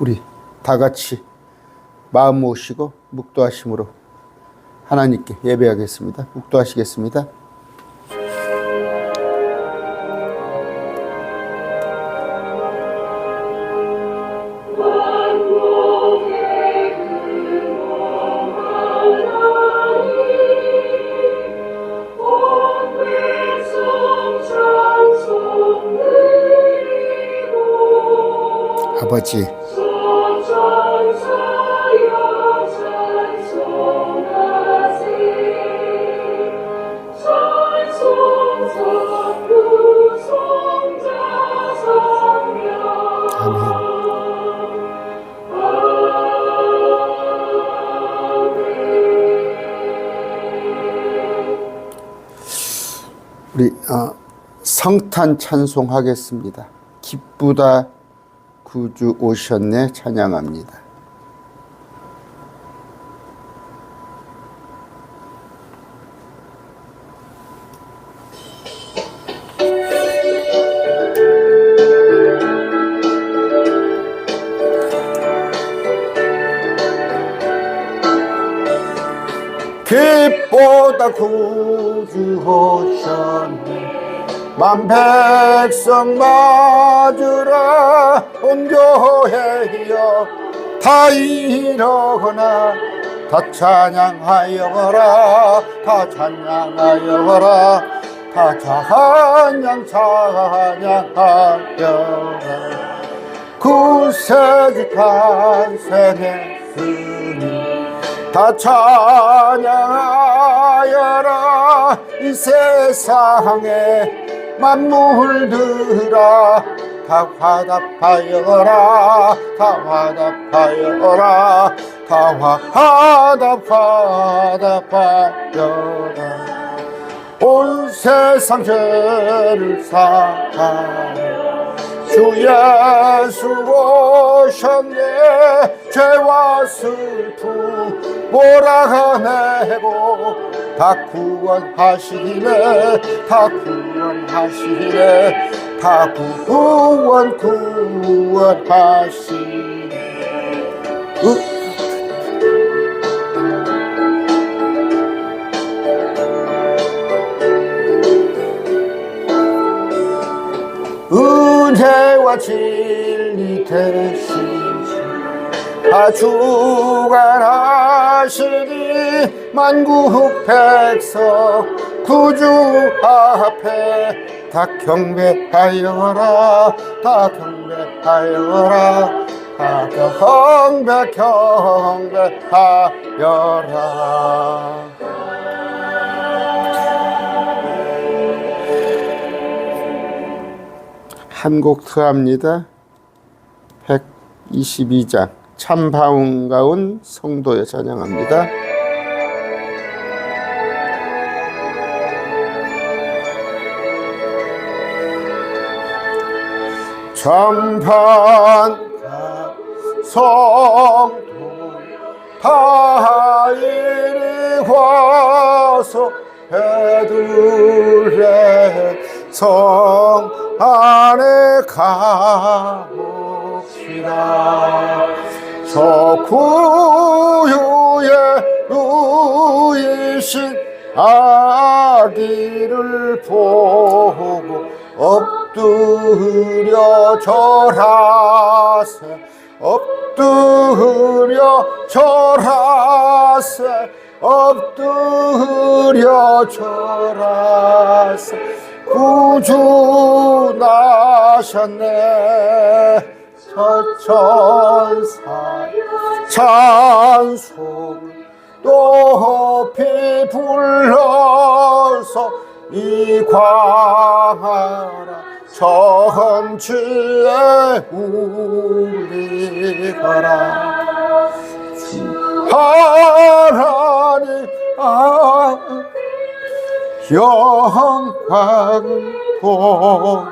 우리 다 같이 마음 모시고 묵도하심으로 하나님께 예배하겠습니다. 묵도하시겠습니다. 아버지, 우리 성탄 찬송하겠습니다. 기쁘다 구주 오셨네 찬양합니다. 기쁘다 구주 오셨네 만 백성 맞으라 온 교회여 다 일어나 다 찬양하여라 다 찬양하여라 다 찬양하여라 구세주 탄생했으니 다 찬양하여라 이 세상에 만물들아 다 화답하여라 다 화답하여라 다 화답하여라 온 세상 죄를 사하여 주 예수 오셨네 죄와 슬픔 몰아내고 다 구원하시네 다 구원하시네 다 구원하시네 은혜와 진리 대신 다 주관하시니 만국 백성 구주 앞에 다 경배하여라 다 경배하여라 다 경배하여라 한 곡 더 합니다. 122장 참 반가운 성도여 찬양합니다. 참 반가운 성도 다 이리 와서 베들레헴 성 안에 가봅시다. 저 구유에 누이신 아기를 보고 엎드려 절하세 엎드려 절하세 엎드려 절하세 구주 나셨네 저천사 찬송 높이 불러서 이광하라 천지에 울리거라 하나님 영광을 보며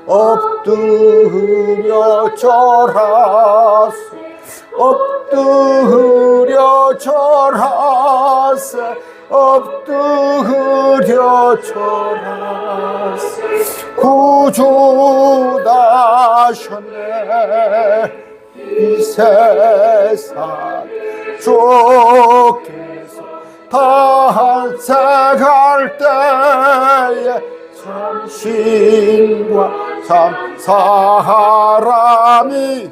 엎드려 절하세 엎드려 절하세 엎드려 절하세 구주 나셨네 이 세상 주께서 탄생할 때에 참 신과 참 사람이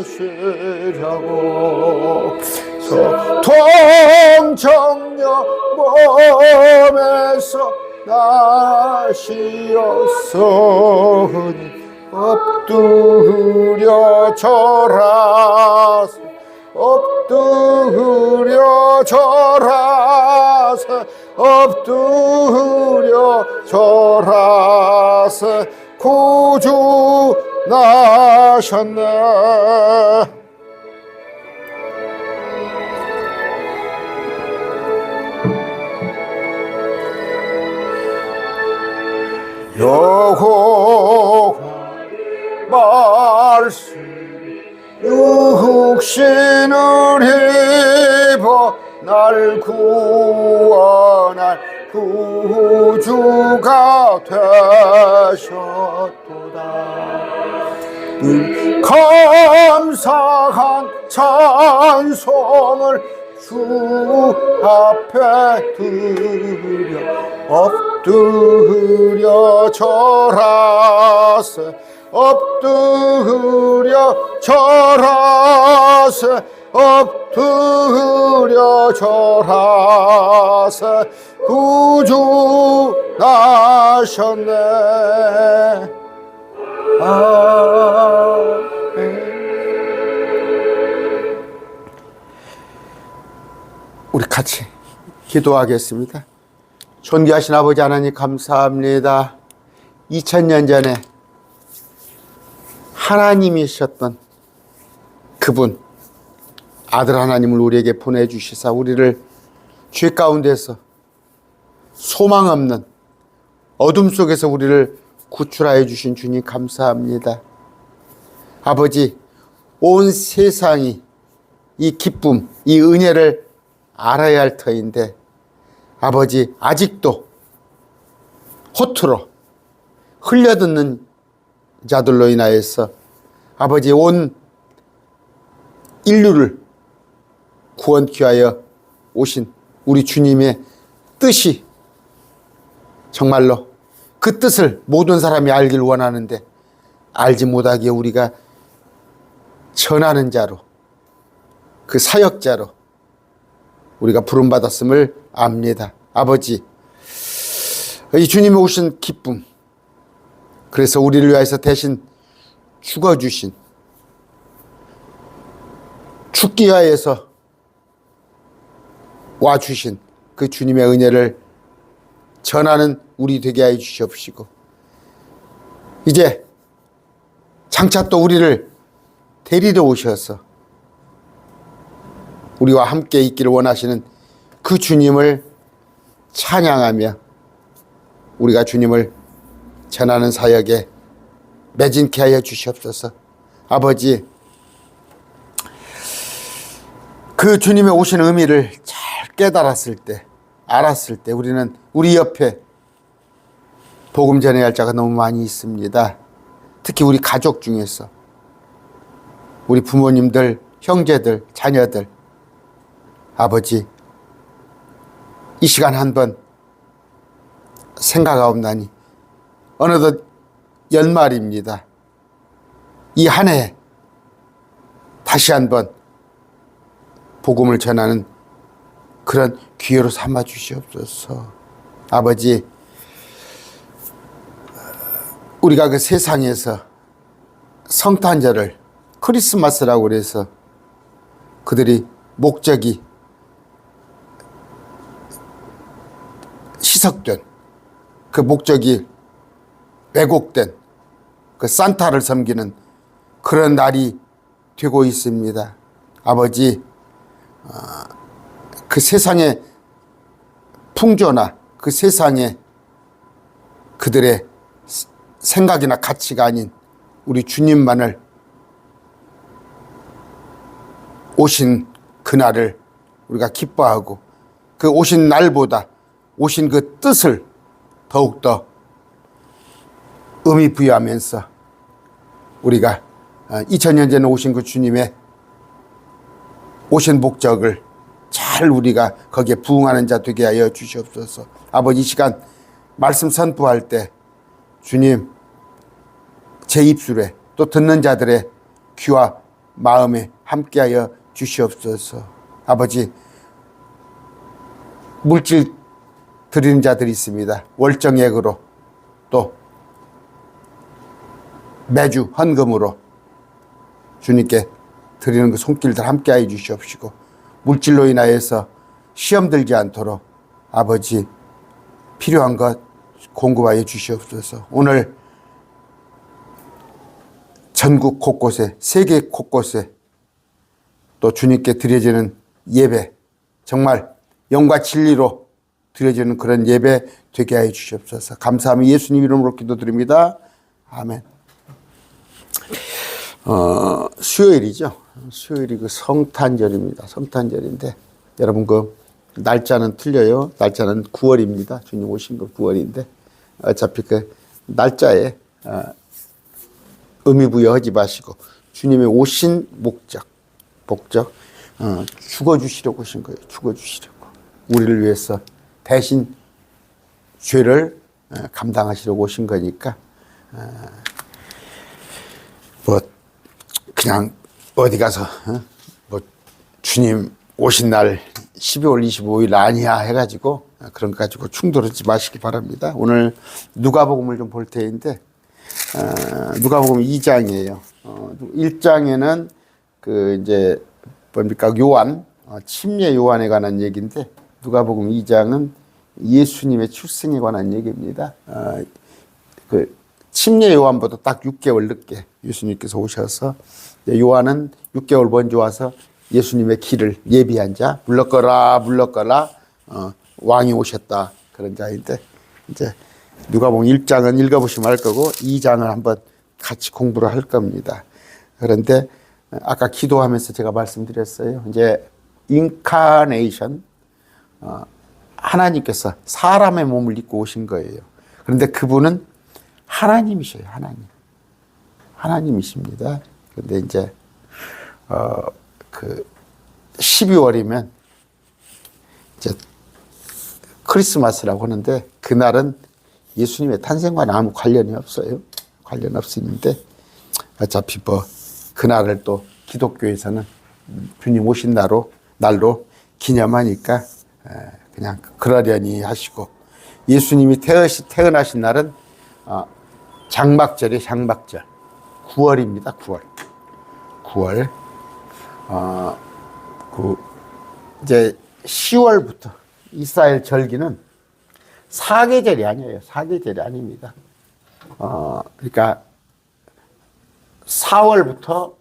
되시려고 동정녀 몸에서 나시었으니 엎드려 절하세 엎드려 절하세 엎드려 절하세 구주 나셨네. 여호와 말씀 육신을 입어 날 구원할 구주가 되셨도다. 감사한 찬송을 주 앞에 드려 엎드려 절하세 엎드려 절하세 엎드려 절하세 구주 나셨네. 아멘. 우리 같이 기도하겠습니다. 존귀하신 아버지 하나님 감사합니다. 2000년 전에 하나님이셨던 그분 아들 하나님을 우리에게 보내주시사 우리를 죄 가운데서 소망 없는 어둠 속에서 우리를 구출하여 주신 주님 감사합니다. 아버지, 온 세상이 이 기쁨, 이 은혜를 알아야 할 터인데 아버지 아직도 허투루 흘려듣는 자들로 인하여서 아버지 온 인류를 구원케 하여 오신 우리 주님의 뜻이 정말로 그 뜻을 모든 사람이 알길 원하는데 알지 못하기에 우리가 전하는 자로 그 사역자로 우리가 부름받았음을 압니다. 아버지, 이 주님이 오신 기쁨, 그래서 우리를 위해서 대신 죽어주신, 죽기 위하여서 와주신 그 주님의 은혜를 전하는 우리 되게 하여 주시옵시고, 이제 장차 또 우리를 데리러 오셔서 우리와 함께 있기를 원하시는 그 주님을 찬양하며 우리가 주님을 전하는 사역에 매진케 하여 주시옵소서. 아버지, 그 주님의 오신 의미를 잘 깨달았을 때, 알았을 때 우리는 우리 옆에 복음 전해야 할 자가 너무 많이 있습니다. 특히 우리 가족 중에서 우리 부모님들, 형제들, 자녀들. 아버지, 이 시간 한번 생각하옵나니 어느덧 연말입니다. 이 한 해 다시 한번 복음을 전하는 그런 기회로 삼아 주시옵소서. 아버지, 우리가 그 세상에서 성탄절을 크리스마스라고 그래서 그들이 목적이 희석된, 그 목적이 왜곡된 그 산타를 섬기는 그런 날이 되고 있습니다. 아버지, 그 세상의 풍조나 그 세상의 그들의 생각이나 가치가 아닌 우리 주님만을 오신 그날을 우리가 기뻐하고 그 오신 날보다 오신 그 뜻을 더욱더 의미 부여하면서 우리가 2000년 전에 오신 그 주님의 오신 목적을 잘 우리가 거기에 부응하는 자 되게 하여 주시옵소서. 아버지, 이 시간 말씀 선포할 때 주님 제 입술에 또 듣는 자들의 귀와 마음에 함께하여 주시옵소서. 아버지, 물질 드리는 자들이 있습니다. 월정액으로 또 매주 헌금으로 주님께 드리는 그 손길들 함께하여 주시옵시고, 물질로 인하여서 시험 들지 않도록 아버지 필요한 것 공급하여 주시옵소서. 오늘 전국 곳곳에, 세계 곳곳에 또 주님께 드려지는 예배, 정말 영과 진리로 드려지는 그런 예배 되게 하여 주시옵소서. 감사하며 예수님 이름으로 기도드립니다. 아멘. 수요일이죠. 수요일이 그 성탄절입니다. 성탄절인데 여러분 그 날짜는 틀려요. 날짜는 9월입니다. 주님 오신 거 9월인데 어차피 그 날짜에 의미 부여하지 마시고 주님의 오신 목적 죽어주시려고 오신 거예요. 죽어주시려고. 우리를 위해서 대신 죄를 감당하시려고 오신 거니까 뭐 그냥 어디 가서 뭐 주님 오신 날 12월 25일 아니야 해가지고 그런 거 가지고 충돌하지 마시기 바랍니다. 오늘 누가복음을 좀 볼 테인데 누가복음 2장이에요. 1장에는 그 이제 뭡니까 요한 침례 요한에 관한 얘기인데 누가복음 2장은 예수님의 출생에 관한 얘기입니다. 그 침례 요한보다 딱 6개월 늦게 예수님께서 오셔서 요한은 6개월 먼저 와서 예수님의 길을 예비한 자, 물러거라 왕이 오셨다 그런 자인데 이제 누가복음 1장은 읽어보시면 알 거고 2장을 한번 같이 공부를 할 겁니다. 그런데 아까 기도하면서 제가 말씀드렸어요. 이제 인카네이션, 하나님께서 사람의 몸을 입고 오신 거예요. 그런데 그분은 하나님이셔요. 하나님이십니다. 그런데 이제 그 12월이면 이제 크리스마스라고 하는데 그날은 예수님의 탄생과는 아무 관련이 없어요. 관련 없는데 어차피 뭐 그날을 또 기독교에서는 주님 오신 날로 기념하니까 그냥 그러려니 하시고, 예수님이 태어나신 날은 장막절이에요. 장막절 9월입니다. 9월. 그 이제 10월부터 이스라엘 절기는 사계절이 아니에요. 사계절이 아닙니다. 그러니까 4월부터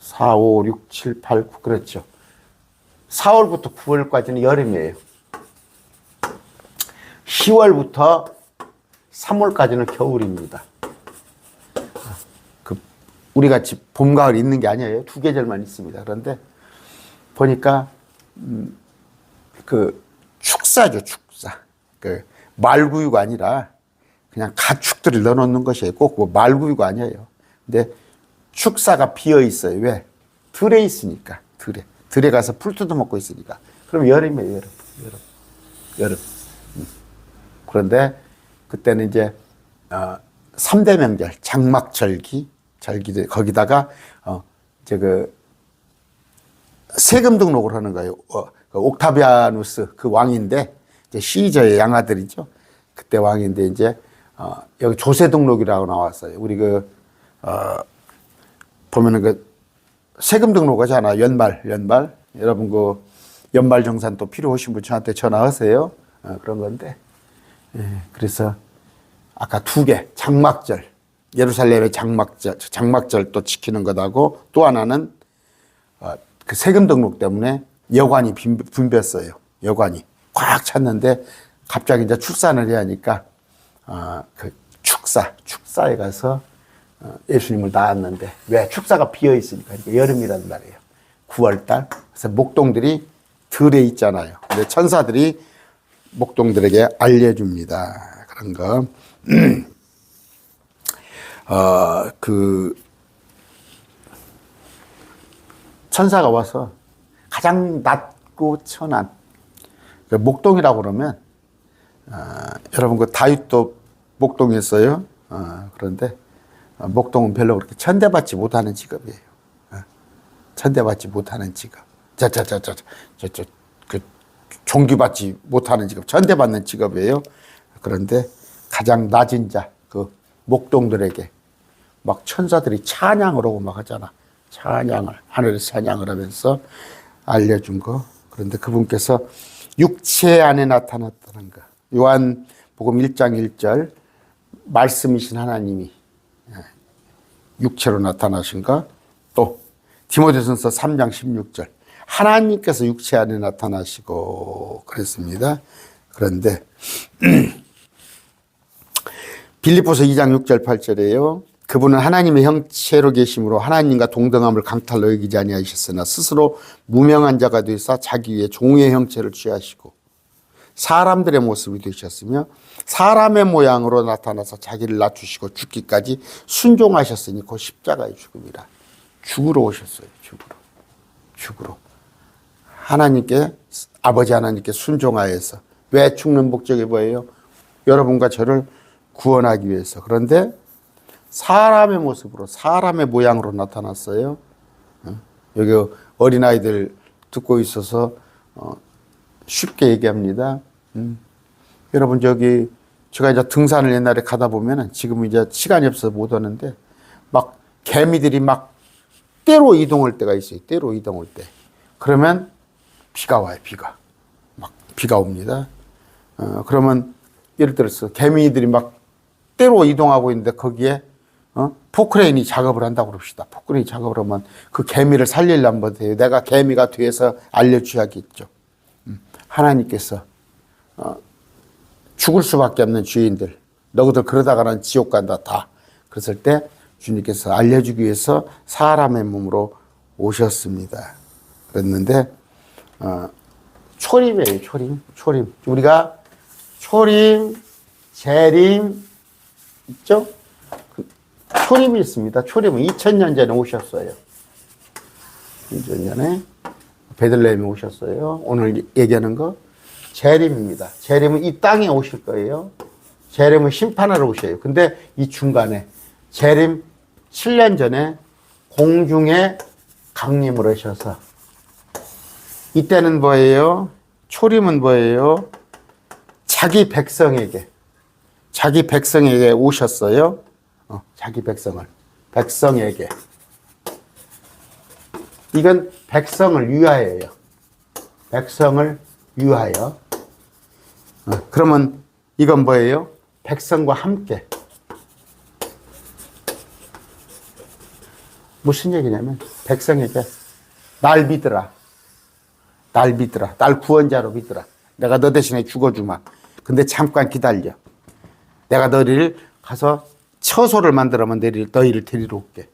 4, 5, 6, 7, 8, 9 그렇죠. 4월부터 9월까지는 여름이에요. 10월부터 3월까지는 겨울입니다. 우리 같이 봄, 가을 있는 게 아니에요. 두 계절만 있습니다. 그런데 보니까 그 축사죠, 축사. 그 말구유가 아니라 그냥 가축들을 넣어놓는 것이에요. 꼭 뭐 말구유가 아니에요. 근데 축사가 비어 있어요. 왜? 들에 있으니까. 들에 가서 풀 뜯어먹고 있으니까. 그럼 여름이에요. 여름. 그런데 그때는 이제 3대 명절, 장막절기, 거기다가 이제 그 세금 등록을 하는 거예요. 그 옥타비아누스 그 왕인데 이제 시저의 양아들이죠. 그때 왕인데 이제 여기 조세 등록이라고 나왔어요. 우리 보면은 그 세금 등록하잖아. 연말 여러분 그 연말 정산 또 필요하신 분 저한테 전화하세요. 그런 건데 그래서 아까 2개 장막절, 예루살렘의 장막절 또 지키는 것하고 또 하나는 그 세금 등록 때문에 여관이 붐볐어요. 여관이 꽉 찼는데 갑자기 이제 출산을 해야 하니까 그 축사에 가서 예수님을 낳았는데, 왜? 축사가 비어 있으니까. 여름이란 말이에요. 9월달. 그래서 목동들이 들에 있잖아요. 근데 천사들이 목동들에게 알려줍니다. 그런 거. 천사가 와서 가장 낮고 천한 목동이라고 그러면 여러분 그 다윗도 목동이었어요. 그런데 목동은 별로 그렇게 천대받지 못하는 직업이에요. 천대받지 못하는 직업. 그 존귀받지 못하는 직업, 천대받는 직업이에요. 그런데 가장 낮은 자, 그 목동들에게 막 천사들이 찬양을 하고 막 하잖아. 찬양을, 하늘에서 찬양을 하면서 알려준 거. 그런데 그분께서 육체 안에 나타났다는 거. 요한복음 1장 1절, 말씀이신 하나님이 육체로 나타나신 거. 또 디모데전서 3장 16절, 하나님께서 육체 안에 나타나시고 그랬습니다. 그런데 빌립보서 2장 6절 8절에요. 그분은 하나님의 형체로 계심으로 하나님과 동등함을 강탈로 여기지 아니하셨으나 스스로 무명한 자가 되사 자기 위에 종의 형체를 취하시고 사람들의 모습이 되셨으며 사람의 모양으로 나타나서 자기를 낮추시고 죽기까지 순종하셨으니 곧 십자가의 죽음이라. 죽으러 오셨어요. 죽으러. 하나님께, 아버지 하나님께 순종하여서. 왜 죽는 목적이 뭐예요? 여러분과 저를 구원하기 위해서. 그런데 사람의 모습으로, 사람의 모양으로 나타났어요. 여기 어린아이들 듣고 있어서 쉽게 얘기합니다. 여러분 제가 이제 등산을 옛날에 가다 보면은 지금은 이제 시간이 없어서 못 오는데 막 개미들이 막 때로 이동할 때가 있어요. 때로 이동할 때. 그러면 비가 와요. 막 비가 옵니다. 그러면 예를 들어서 개미들이 막 때로 이동하고 있는데 거기에 포크레인이 작업을 한다고 그럽시다. 포크레인이 작업을 하면 그 개미를 살리려면 못해요. 내가 개미가 뒤에서 알려줘야겠죠. 하나님께서 죽을 수밖에 없는 죄인들, 너희들 그러다가는 지옥 간다 다. 그랬을 때 주님께서 알려주기 위해서 사람의 몸으로 오셨습니다. 그랬는데 초림이에요. 초림. 우리가 초림, 재림 있죠? 초림이 있습니다. 초림은 2000년 전에 오셨어요. 2000년 전에 베들레헴에 오셨어요. 오늘 얘기하는 거 재림입니다. 재림은 이 땅에 오실 거예요. 재림은 심판하러 오셔요. 근데 이 중간에 재림 7년 전에 공중에 강림을 하셔서 이때는 뭐예요? 초림은 뭐예요? 자기 백성에게 오셨어요. 자기 백성에게. 이건 백성을 위하여요. 백성을 위하여. 그러면 이건 뭐예요? 백성과 함께. 무슨 얘기냐면 백성에게 날 믿으라. 날 구원자로 믿으라. 내가 너 대신에 죽어주마. 근데 잠깐 기다려. 내가 너희를 가서 처소를 만들어면 너희를 데리러 올게.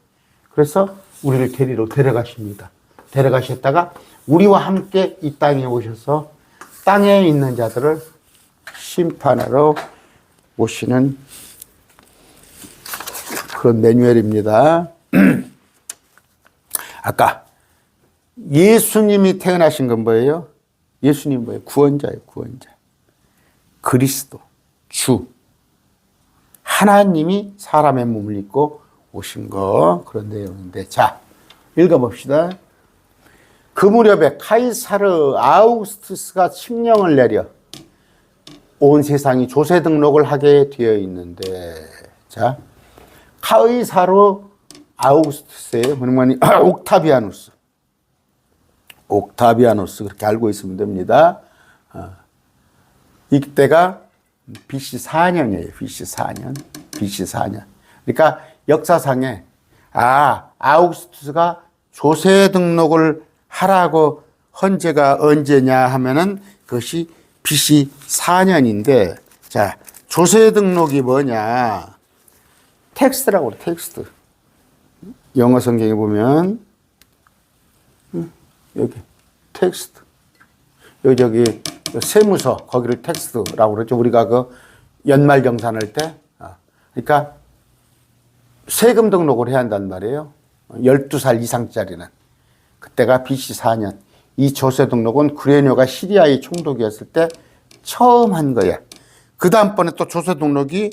그래서 우리를 데리러 데려가십니다. 데려가셨다가 우리와 함께 이 땅에 오셔서 땅에 있는 자들을 심판하러 오시는 그런 매뉴얼입니다. 아까 예수님이 태어나신 건 뭐예요? 예수님 뭐예요? 구원자예요. 구원자. 그리스도, 주. 하나님이 사람의 몸을 입고 오신 거, 그런 내용인데. 자, 읽어봅시다. 그 무렵에 카이사르 아우구스투스가 칙령을 내려 온 세상이 조세 등록을 하게 되어 있는데, 자, 카이사르 아우구스투스예요. 옥타비아누스 그렇게 알고 있으면 됩니다. 이때가 BC 4년이에요. BC 4년. 그러니까 역사상에 아우구스투스가 조세 등록을 하라고 헌재가 언제냐 하면은 그것이 BC 4년인데, 자, 조세 등록이 뭐냐? 텍스트라고 그래, 텍스트. 영어 성경에 보면 여기 텍스트. 여기 세무서 거기를 텍스트라고 그러죠. 우리가 그 연말 정산할 때. 그러니까 세금 등록을 해야 한단 말이에요. 12살 이상짜리는. 그때가 BC 4년. 이 조세 등록은 구레뇨가 시리아의 총독이었을 때 처음 한 거야. 그 다음번에 또 조세 등록이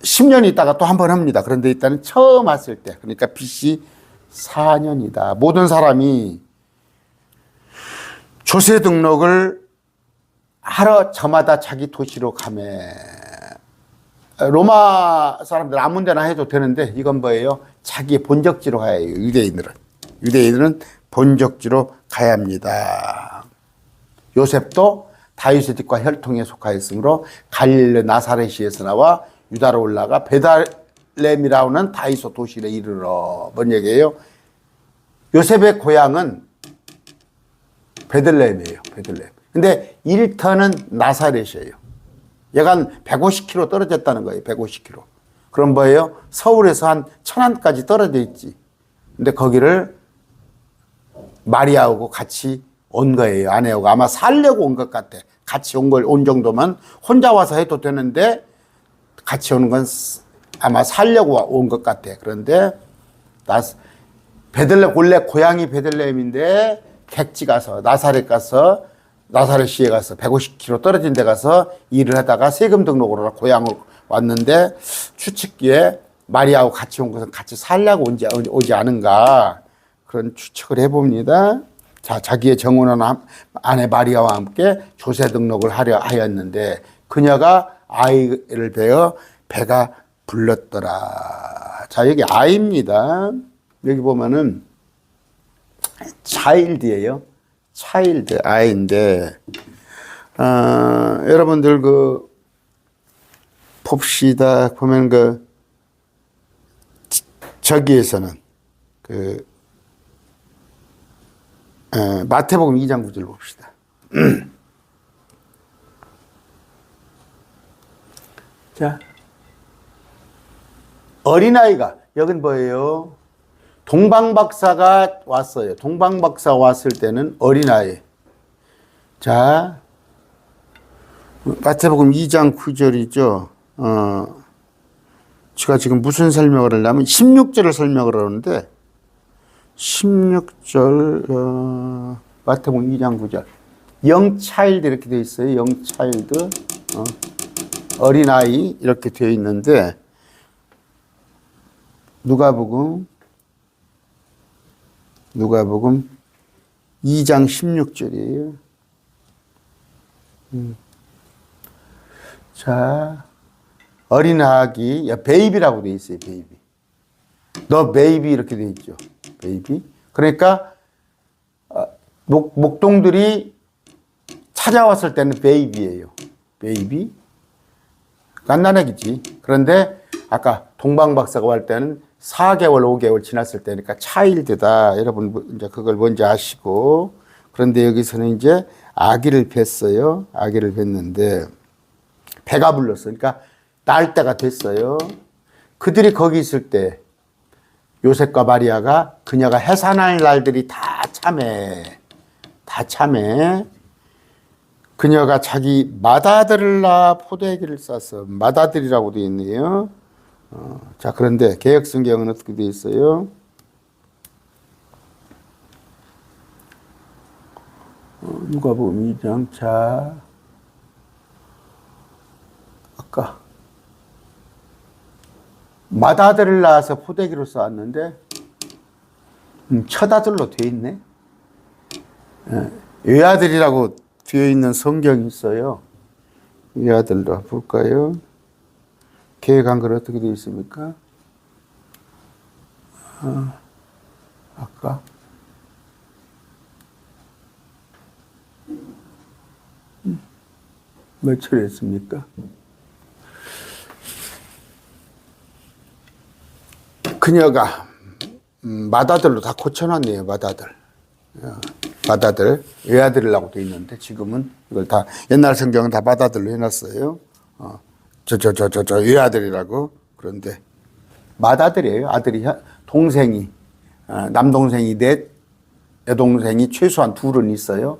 10년 있다가 또 한 번 합니다. 그런데 일단은 처음 왔을 때, 그러니까 BC 4년이다. 모든 사람이 조세 등록을 하러 저마다 자기 도시로 가매. 로마 사람들 아무 데나 해도 되는데 이건 뭐예요? 자기의 본적지로 가야 해요. 유대인들은 본적지로 가야 합니다. 요셉도 다윗의 집과 혈통에 속하였으므로 갈릴리 나사렛에서 나와 유다로 올라가 베들레헴이라고 하는 다윗의 도시에 이르러. 뭔 얘기예요? 요셉의 고향은 베들레헴이에요. 베들레헴. 근데 일터는 나사렛이에요. 얘가 한 150km 떨어졌다는 거예요. 150km. 그럼 뭐예요? 서울에서 한 천안까지 떨어져 있지. 근데 거기를 마리아하고 같이 온 거예요. 아내하고 아마 살려고 온 것 같아. 같이 온 정도면 혼자 와서 해도 되는데 같이 오는 건 아마 살려고 온 것 같아. 그런데 베들레헴, 원래 고향이 베들레헴인데 객지 가서 나사렛 가서 나사렛시에 가서 150km 떨어진 데 가서 일을 하다가 세금 등록으로 고향으로 왔는데 추측기에 마리아하고 같이 온 것은 같이 살려고 오지 않은가 그런 추측을 해봅니다. 자, 자기의 정혼한 아내 마리아와 함께 조세 등록을 하려 하였는데 그녀가 아이를 베어 배가 불렀더라. 자, 여기 아이입니다. 여기 보면은 차일드예요. 차일드 아이인데 여러분들 봅시다. 보면 저기에서는 마태복음 2장 9절 봅시다. 자, 어린아이가 여긴 뭐예요? 동방박사가 왔어요. 동방박사 왔을 때는 어린아이. 자, 마태복음 2장 9절이죠. 제가 지금 무슨 설명을 하려면 16절을 설명을 하는데 16절 마태복음 2장 9절 영차일드 이렇게 되어 있어요. 영차일드 어린아이 이렇게 되어 있는데 누가복음 2장 16절이에요. 자, 어린아기, 베이비라고 되어 있어요. 베이비. 너 베이비 이렇게 되어 있죠. 베이비. 그러니까 목동들이 찾아왔을 때는 베이비예요. 베이비. 갓난아기지. 그런데 아까 동방박사가 올 때는 4개월, 5개월 지났을 때니까 차일드다. 여러분 이제 그걸 뭔지 아시고. 그런데 여기서는 이제 아기를 뵀어요. 아기를 뵀는데 배가 불렀어. 그러니까 낳을 때가 됐어요. 그들이 거기 있을 때 요셉과 마리아가 그녀가 해산할 날들이 다 참해. 그녀가 자기 맏아들을 낳아 포도액을 싸서 맏아들이라고 되어 있네요. 자, 그런데 개역성경은 어떻게 되어 있어요? 누가복음 2장. 자, 아까 맏아들을 낳아서 포도액으로 쌓았는데 첫아들로 되어 있네. 외아들이라고 되어 있는 성경이 있어요. 외아들로 볼까요? 계획한 걸 어떻게 되어 있습니까? 아까 며칠 했습니까? 그녀가 맏아들로 다 고쳐놨네요. 맏아들 외아들이라고 되어 있는데 지금은 이걸 다 옛날 성경은 다 맏아들로 해놨어요. 저 외아들이라고. 그런데 맏아들이에요. 아들이 동생이 남동생이 넷, 여동생이 최소한 둘은 있어요.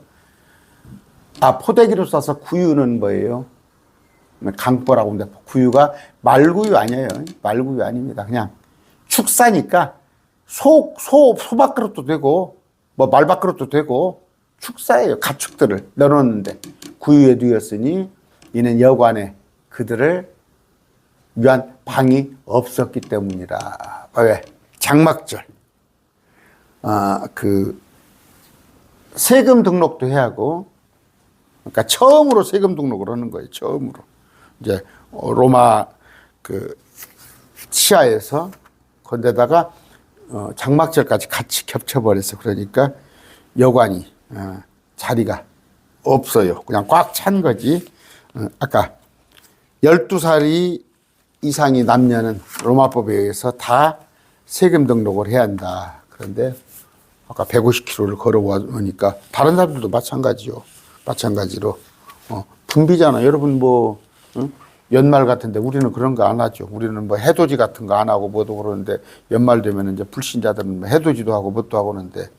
포대기로 싸서 구유는 뭐예요? 강보라고 합니다. 구유가 말구유 아니에요. 말구유 아닙니다. 그냥 축사니까 소밥그릇도 되고, 뭐 말밥그릇도 되고, 축사예요. 가축들을 넣어놓는데, 구유에 누였으니, 이는 여관에 그들을 위한 방이 없었기 때문이라. 왜? 장막절. 세금 등록도 해야 하고, 그러니까 처음으로 세금 등록을 하는 거예요. 처음으로. 이제 로마 치하에서 건데다가 장막절까지 같이 겹쳐버려서 그러니까 여관이 자리가 없어요. 그냥 꽉 찬 거지. 아까 12살이 이상이 남녀는 로마법에 의해서 다 세금 등록을 해야 한다. 그런데 아까 150km를 걸어보니까 다른 사람들도 마찬가지요. 마찬가지로 분비잖아. 여러분 연말 같은데 우리는 그런 거 안 하죠. 우리는 해돋이 같은 거 안 하고 뭐도 그러는데 연말 되면 이제 불신자들은 해돋이도 하고 뭣도 하고 하는데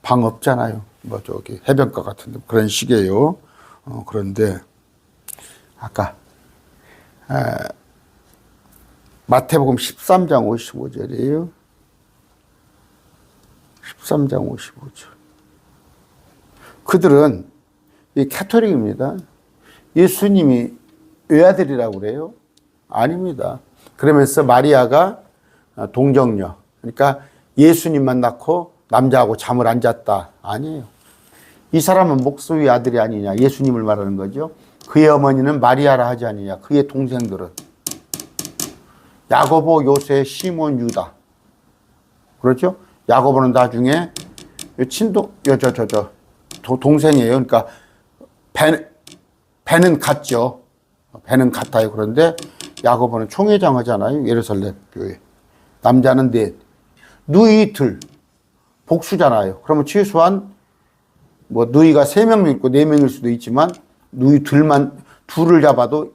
방 없잖아요. 해변가 같은데 그런 식이에요. 그런데 아까 마태복음 13장 55절이에요. 13장 55절. 그들은 이 캐토릭입니다. 예수님이 외아들이라고 그래요? 아닙니다. 그러면서 마리아가 동정녀. 그러니까 예수님만 낳고 남자하고 잠을 안 잤다. 아니에요. 이 사람은 목소리 아들이 아니냐. 예수님을 말하는 거죠. 그의 어머니는 마리아라 하지 않느냐. 그의 동생들은 야고보, 요세, 시몬, 유다. 그렇죠? 야고보는 나중에 동생이에요. 그러니까 배는 같죠. 배는 같아요. 그런데 야고보는 총회장 하잖아요. 예루살렘 교회. 남자는 넷. 누이 둘. 복수잖아요. 그러면 최소한 누이가 3명 있고 4명일 수도 있지만 누이 둘을 잡아도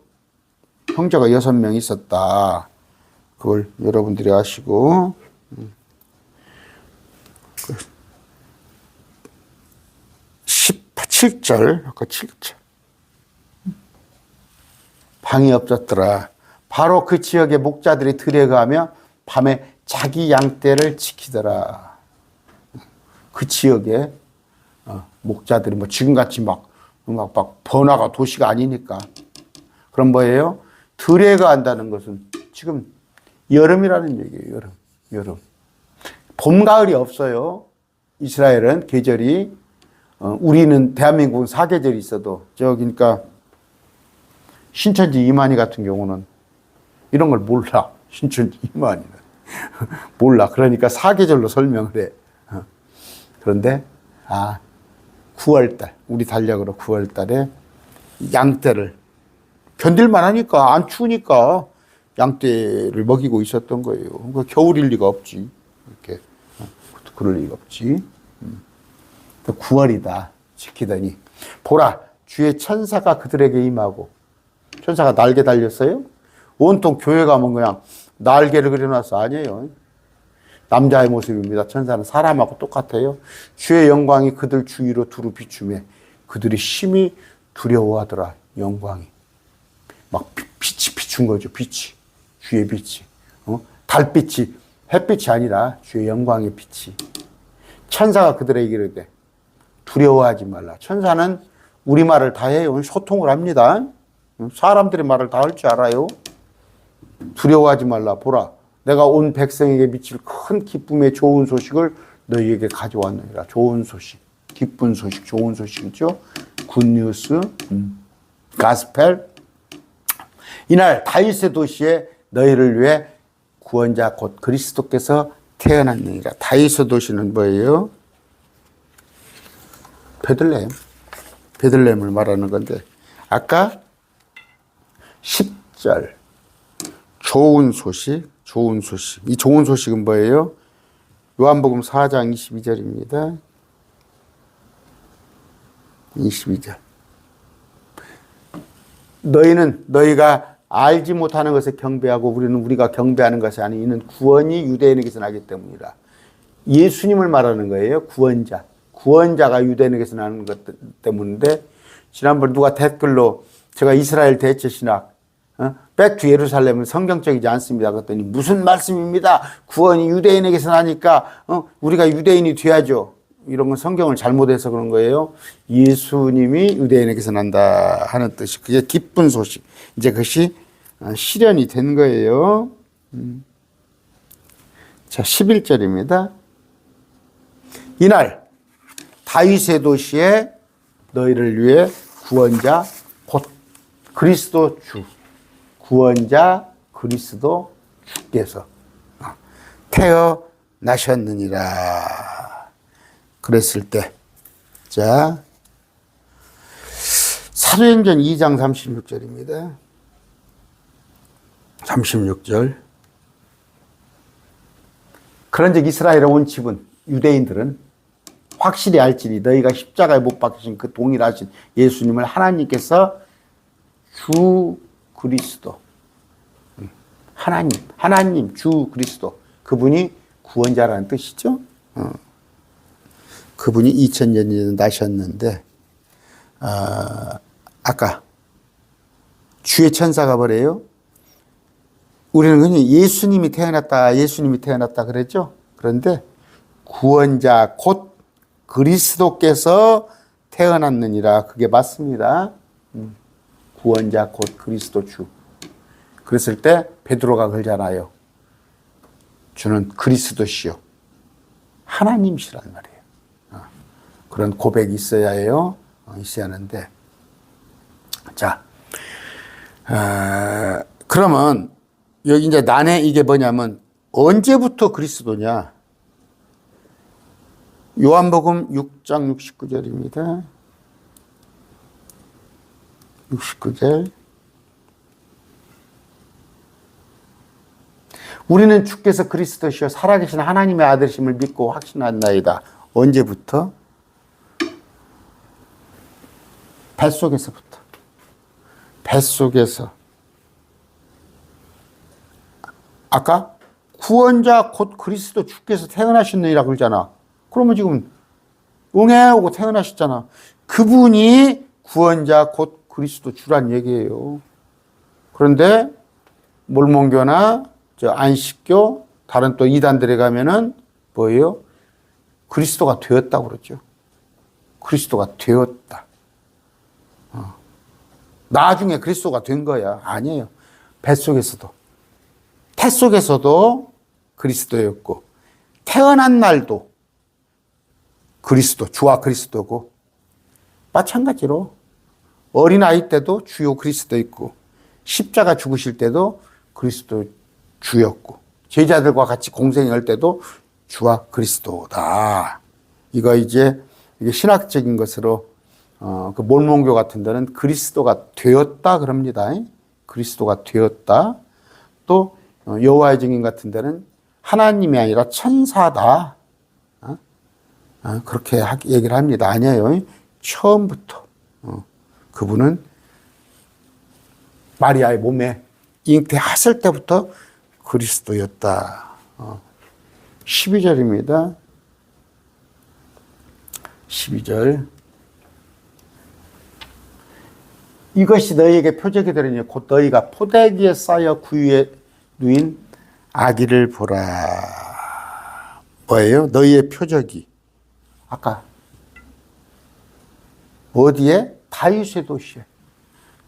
형제가 6명 있었다. 그걸 여러분들이 아시고 17절 아까 7절 방이 없었더라. 바로 그 지역의 목자들이 들에 가며 밤에 자기 양떼를 지키더라. 그 지역에 목자들이 지금같이 막 번화가 도시가 아니니까. 그럼 뭐예요? 들에 간다는 것은 지금 여름이라는 얘기예요. 여름. 봄, 가을이 없어요. 이스라엘은 계절이. 우리는 대한민국은 4계절이 있어도 그러니까 신천지 이만희 같은 경우는 이런 걸 몰라. 신천지 이만희는 몰라. 그러니까 4계절로 설명을 해. 그런데 9월달 우리 달력으로 9월달에 양떼를 견딜만 하니까 안 추우니까 양떼를 먹이고 있었던 거예요. 그러니까 겨울일 리가 없지. 이렇게 그럴 리가 없지. 9월이다 지키더니 보라 주의 천사가 그들에게 임하고 천사가 날개 달렸어요? 온통 교회 가면 그냥 날개를 그려놨어. 아니에요. 남자의 모습입니다. 천사는 사람하고 똑같아요. 주의 영광이 그들 주위로 두루 비추매 그들이 심히 두려워하더라. 영광이 막 빛이 비춘 거죠. 빛이 주의 빛이 달빛이 햇빛이 아니라 주의 영광의 빛이. 천사가 그들에게 이르되 두려워하지 말라. 천사는 우리말을 다 해요. 소통을 합니다. 사람들의 말을 다 할 줄 알아요. 두려워하지 말라. 보라 내가 온 백성에게 미칠 큰 기쁨의 좋은 소식을 너희에게 가져왔느니라. 좋은 소식, 기쁜 소식, 좋은 소식이죠. 굿뉴스, 가스펠. 이날 다윗의 도시에 너희를 위해 구원자 곧 그리스도께서 태어났느니라. 다윗의 도시는 뭐예요? 베들레헴을 말하는 건데 아까 10절 좋은 소식. 이 좋은 소식은 뭐예요? 요한복음 4장 22절입니다. 22절. 너희가 알지 못하는 것에 경배하고 우리가 경배하는 것이 아니 이는 구원이 유대인에게서 나기 때문이라. 예수님을 말하는 거예요. 구원자가 유대인에게서 나는 것 때문인데 지난번 누가 댓글로 제가 이스라엘 대체 신학 백투 예루살렘은 성경적이지 않습니다. 그랬더니 무슨 말씀입니다. 구원이 유대인에게서 나니까 우리가 유대인이 돼야죠. 이런 건 성경을 잘못해서 그런 거예요. 예수님이 유대인에게서 난다 하는 뜻이, 그게 기쁜 소식. 이제 그것이 실현이 된 거예요. 자, 11절입니다. 이날 다윗의 도시에 너희를 위해 구원자 곧 그리스도 주, 구원자 그리스도 주께서 태어나셨느니라. 그랬을 때, 자, 사도행전 2장 36절입니다. 36절. 그런즉 이스라엘에 온 집은, 유대인들은 확실히 알지니 너희가 십자가에 못 박히신 그 동일하신 예수님을 하나님께서 주 그리스도, 하나님 주 그리스도, 그분이 구원자라는 뜻이죠. 그분이 2000년 전에 나셨는데, 아까 주의 천사가 뭐래요? 우리는 그냥 예수님이 태어났다 그랬죠. 그런데 구원자 곧 그리스도께서 태어났느니라. 그게 맞습니다. 구원자 곧 그리스도 주. 그랬을 때 베드로가 그러잖아요. 주는 그리스도시요 하나님이시란 말이에요. 그런 고백이 있어야 해요. 있어야 하는데, 자, 그러면 여기 이제 난해 이게 뭐냐면 언제부터 그리스도냐? 요한복음 6장 69절입니다. 69절. 우리는 주께서 그리스도시요 살아계신 하나님의 아들이심을 믿고 확신한나이다. 언제부터? 뱃속에서부터. 뱃속에서. 아까 구원자 곧 그리스도 주께서 태어나셨느니라 그러잖아. 그러면 지금 응애하고 태어나셨잖아. 그분이 구원자 곧 그리스도 주란 얘기예요. 그런데 몰몬교나 안식교, 다른 또 이단들에 가면은 뭐예요? 그리스도가 되었다고 그러죠. 그리스도가 되었다. 나중에 그리스도가 된 거야. 아니에요. 뱃속에서도, 태속에서도 그리스도였고, 태어난 날도 그리스도, 주와 그리스도고, 마찬가지로 어린아이 때도 주요 그리스도 있고, 십자가 죽으실 때도 그리스도 주였고, 제자들과 같이 공생할 때도 주와 그리스도다. 이거 이제 이게 신학적인 것으로 그 몰몬교 같은 데는 그리스도가 되었다 그럽니다. 그리스도가 되었다. 또 여호와의 증인 같은 데는 하나님이 아니라 천사다. 그렇게 얘기를 합니다. 아니에요. 처음부터 그분은 마리아의 몸에 잉태했을 때부터 그리스도였다. 12절입니다. 12절. 이것이 너희에게 표적이 되리니 곧 너희가 포대기에 쌓여 구유에 누인 아기를 보라. 뭐예요? 너희의 표적이. 아까 어디에? 다윗의 도시에.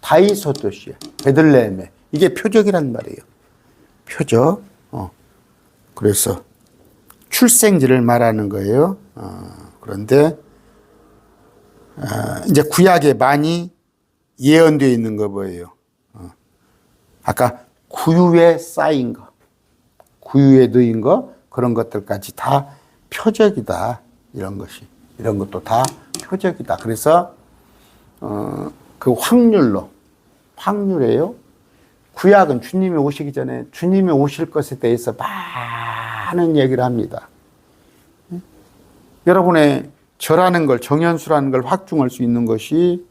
다윗의 도시에. 베들레헴에. 이게 표적이란 말이에요. 표적. 그래서 출생지를 말하는 거예요. 그런데 이제 구약에 많이 예언되어 있는 거 뭐예요? 아까 구유에 쌓인 거, 구유에 넣인 거, 그런 것들까지 다 표적이다. 이런 것이, 이런 것도 다 표적이다. 그래서 그 확률이에요. 구약은 주님이 오시기 전에 주님이 오실 것에 대해서 많은 얘기를 합니다. 여러분의 저라는 걸, 정현수라는 걸 확증할 수 있는 것이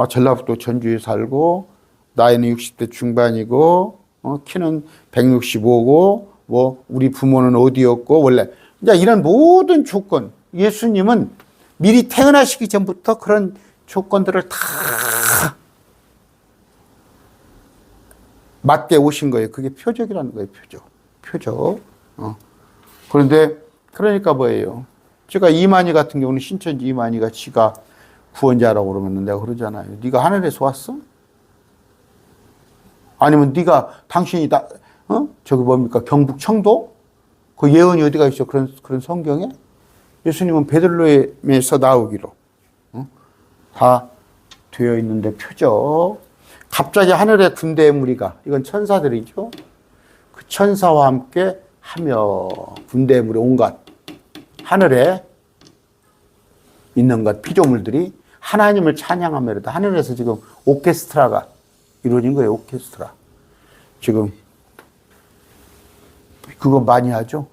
전라북도 전주에 살고 나이는 60대 중반이고 키는 165고 뭐 우리 부모는 어디였고 원래 이제 이런 모든 조건, 예수님은 미리 태어나시기 전부터 그런 조건들을 다 맞게 오신 거예요. 그게 표적이라는 거예요. 표적. 그런데 그러니까 뭐예요? 제가 이만희 같은 경우는 신천지 이만희가 지가 구원자라고 그러면 내가 그러잖아요. 네가 하늘에서 왔어? 아니면 네가 당신이 다 저기 뭡니까 경북 청도? 그 예언이 어디가 있어? 그런 성경에 예수님은 베들레헴에서 나오기로 다 되어 있는데 표적. 갑자기 하늘의 군대의 무리가 이건 천사들이죠. 그 천사와 함께 하며 군대의 무리 온갖 하늘에 있는 것 피조물들이 하나님을 찬양하며 이러다 하늘에서 지금 오케스트라가 이루어진 거예요. 오케스트라. 지금 그거 많이 하죠.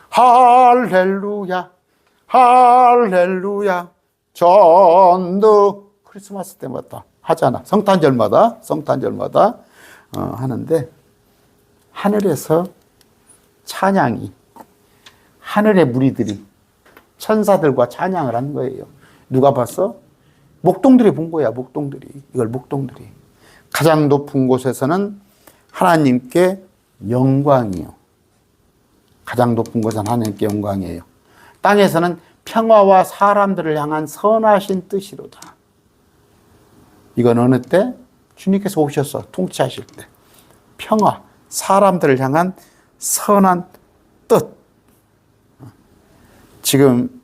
할렐루야 할렐루야 전도 크리스마스 때마다 하잖아. 성탄절마다 하는데 하늘에서 찬양이 하늘의 무리들이 천사들과 찬양을 한 거예요. 누가 봤어? 목동들이 본 거야. 목동들이. 이걸 목동들이. 가장 높은 곳에서는 하나님께 영광이요. 가장 높은 곳은 하나님께 영광이에요. 땅에서는 평화와 사람들을 향한 선하신 뜻이로다. 이건 어느 때? 주님께서 오셔서 통치하실 때. 평화, 사람들을 향한 선한 뜻. 지금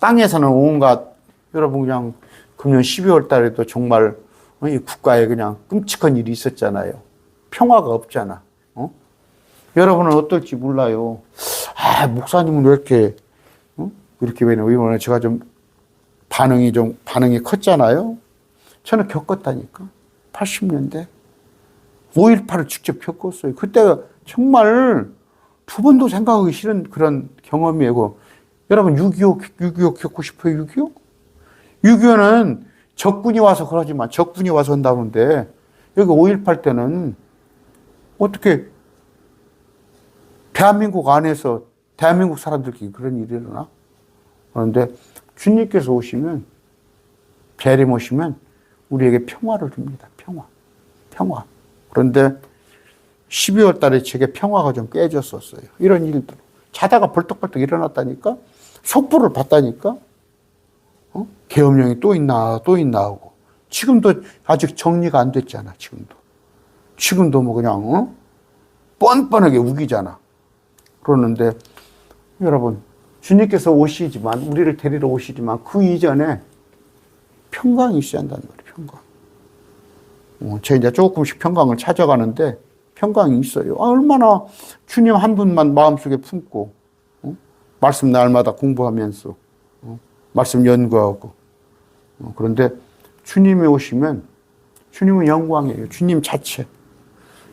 땅에서는 온갖 여러분 그냥 금년 12월 달에도 정말 이 국가에 그냥 끔찍한 일이 있었잖아요. 평화가 없잖아. 여러분은 어떨지 몰라요. 아, 목사님은 왜 이렇게 왜냐면 제가 좀 반응이 컸잖아요. 저는 겪었다니까. 80년대 5.18을 직접 겪었어요. 그때가 정말 두 번도 생각하기 싫은 그런 경험이고. 여러분 6.25 겪고 싶어요? 6.25? 6.25는 적군이 와서 그러지만 적군이 와서 한다는데 여기 5.18 때는 어떻게 대한민국 안에서 대한민국 사람들끼리 그런 일이 일어나? 그런데 주님께서 오시면 재림 오시면 우리에게 평화를 줍니다. 평화. 그런데 12월 달에 제게 평화가 좀 깨졌었어요. 이런 일들. 자다가 벌떡벌떡 일어났다니까? 속보를 봤다니까? 계엄령이 또 있나 하고. 지금도 아직 정리가 안 됐잖아, 지금도 뭐 그냥, 뻔뻔하게 우기잖아. 그러는데, 여러분, 주님께서 오시지만, 우리를 데리러 오시지만, 그 이전에 평강이 있어야 한다는 거예요, 평강. 제가 이제 조금씩 평강을 찾아가는데, 평강이 있어요. 얼마나 주님 한 분만 마음속에 품고, 말씀 날마다 공부하면서, 말씀 연구하고. 그런데 주님이 오시면, 주님은 영광이에요. 주님 자체.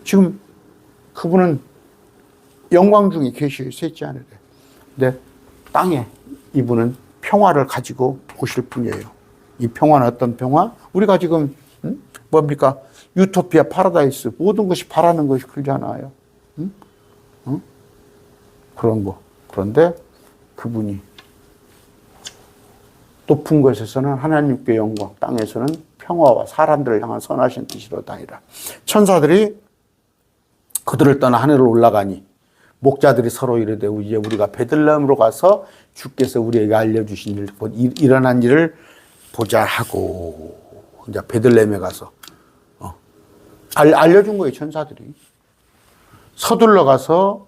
지금 그분은 영광 중에 계셔요. 셋째 하늘에. 근데 땅에 이분은 평화를 가지고 오실 분이에요. 이 평화는 어떤 평화? 우리가 지금, 뭡니까? 유토피아 파라다이스. 모든 것이 바라는 것이 그러잖아요. 그런 거. 그런데 그분이 높은 곳에서는 하나님께 영광, 땅에서는 평화와 사람들을 향한 선하신 뜻이로다 아니라. 천사들이 그들을 떠나 하늘로 올라가니 목자들이 서로 이르되 이제 우리가 베들레헴으로 가서 주께서 우리에게 알려주신 일, 일어난 일을 보자 하고 이제 베들레헴에 가서 알려준 거예요. 천사들이 서둘러 가서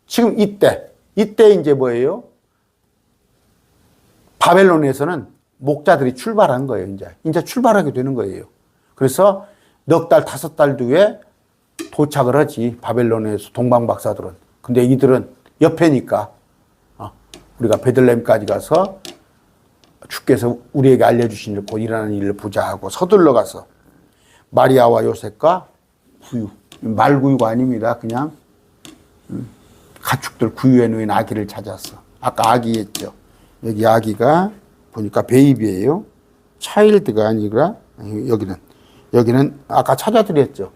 지금 이때 이제 뭐예요? 바벨론에서는 목자들이 출발한 거예요. 이제 출발하게 되는 거예요. 그래서 넉 달, 5달 뒤에 도착을 하지, 바벨론에서 동방박사들은. 근데 이들은 옆에니까 우리가 베들레헴까지 가서 주께서 우리에게 알려주신 일, 곧 일어나는 일을 보자 하고 서둘러 가서 마리아와 요셉과 구유, 말구유가 아닙니다. 그냥 가축들 구유에 놓인 아기를 찾았어. 아까 아기 했죠. 여기 아기가 보니까 베이비예요. 차일드가 아니라 여기는 아까 찾아드렸죠.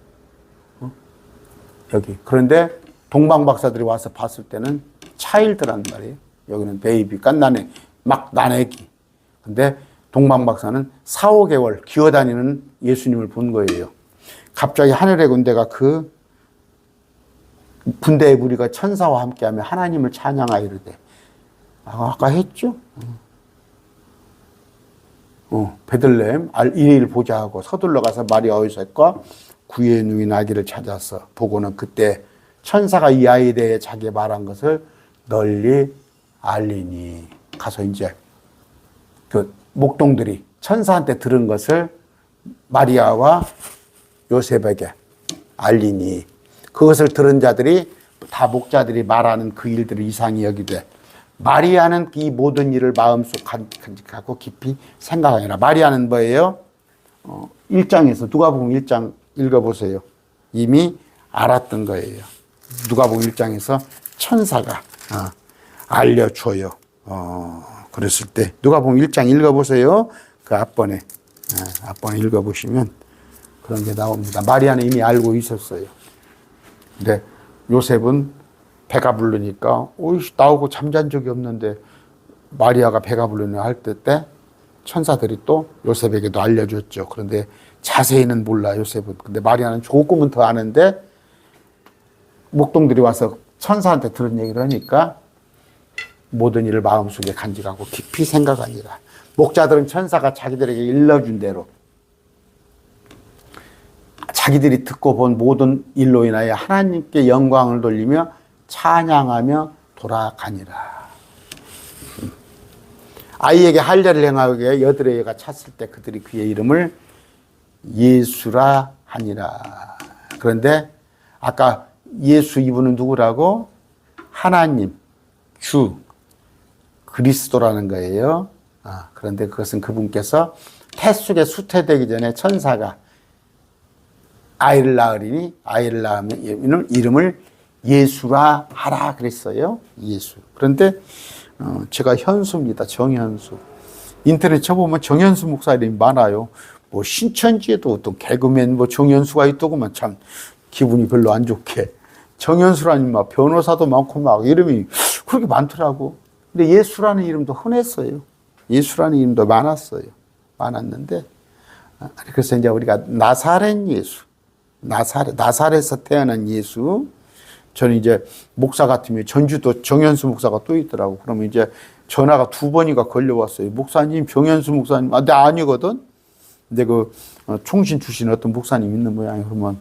여기. 그런데 동방박사들이 와서 봤을 때는 차일드란 말이에요. 여기는 베이비, 깐난애, 막 난애기. 근데 동방박사는 4, 5개월 기어다니는 예수님을 본 거예요. 갑자기 하늘의 군대가 그 군대의 무리가 천사와 함께하며 하나님을 찬양하여 이르되, 아까 했죠? 베들레헴 이를 보자 하고 서둘러 가서 마리아 요셉과 구유에 누인 아기를 찾아서 보고는 그때 천사가 이 아이에 대해 자기 말한 것을 널리 알리니. 가서 이제 그 목동들이 천사한테 들은 것을 마리아와 요셉에게 알리니, 그것을 들은 자들이 다 목자들이 말하는 그 일들을 이상히 여기되 마리아는 이 모든 일을 마음속 간직하고 깊이 생각하니라. 마리아는 뭐예요? 1장에서 누가복음 1장 읽어보세요. 이미 알았던 거예요. 누가복음 1장에서 천사가 알려줘요. 그랬을 때 누가복음 1장 읽어보세요. 그 앞번에 읽어보시면 그런 게 나옵니다. 마리아는 이미 알고 있었어요. 근데 요셉은 배가 부르니까 나오고 잠잔 적이 없는데 마리아가 배가 부르냐 할 때 천사들이 또 요셉에게도 알려줬죠. 그런데 자세히는 몰라 요셉은. 근데 마리아는 조금은 더 아는데 목동들이 와서 천사한테 들은 얘기를 하니까 모든 일을 마음속에 간직하고 깊이 생각하니라. 목자들은 천사가 자기들에게 일러준 대로 자기들이 듣고 본 모든 일로 인하여 하나님께 영광을 돌리며 찬양하며 돌아가니라. 아이에게 할례를 행하게 여드레가 찼을 때 그들이 그의 이름을 예수라 하니라. 그런데 아까 예수 이분은 누구라고? 하나님, 주, 그리스도라는 거예요. 그런데 그것은 그분께서 태숙에 수태되기 전에 천사가 아이를 낳으리니 아이를 낳으면 이름을 예수라 하라 그랬어요. 예수. 그런데 제가 현수입니다. 정현수. 인터넷 쳐보면 정현수 목사 이름이 많아요. 뭐 신천지에도 어떤 개그맨 뭐 정현수가 있더구만. 참 기분이 별로 안 좋게. 정현수라니 막 변호사도 많고 막 이름이 그렇게 많더라고. 근데 예수라는 이름도 흔했어요. 예수라는 이름도 많았어요. 많았는데 그래서 이제 우리가 나사렛 예수, 나사렛에서 태어난 예수. 저는 이제 목사 같으면 전주도 정현수 목사가 또 있더라고. 그러면 이제 전화가 2번이가 걸려왔어요. 목사님, 정현수 목사님. 나 아니거든. 근데 그 총신 출신 어떤 목사님 있는 모양이에요. 그러면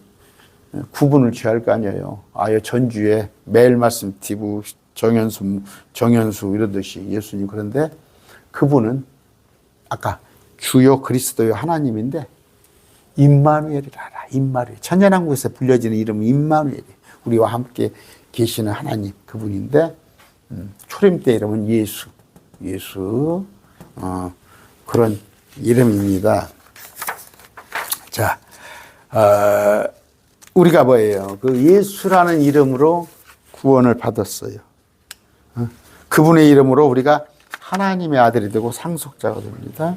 구분을 취할 거 아니에요. 아예 전주에 매일 말씀 TV 정현수 이러듯이 예수님. 그런데 그분은 아까 주요 그리스도요 하나님인데 임마누엘이라 알아. 임마누엘. 천년왕국에서 불려지는 이름은 임마누엘이에요. 우리와 함께 계시는 하나님 그분인데 초림 때 이름은 예수. 그런 이름입니다. 자, 우리가 뭐예요? 그 예수라는 이름으로 구원을 받았어요. 그분의 이름으로 우리가 하나님의 아들이 되고 상속자가 됩니다.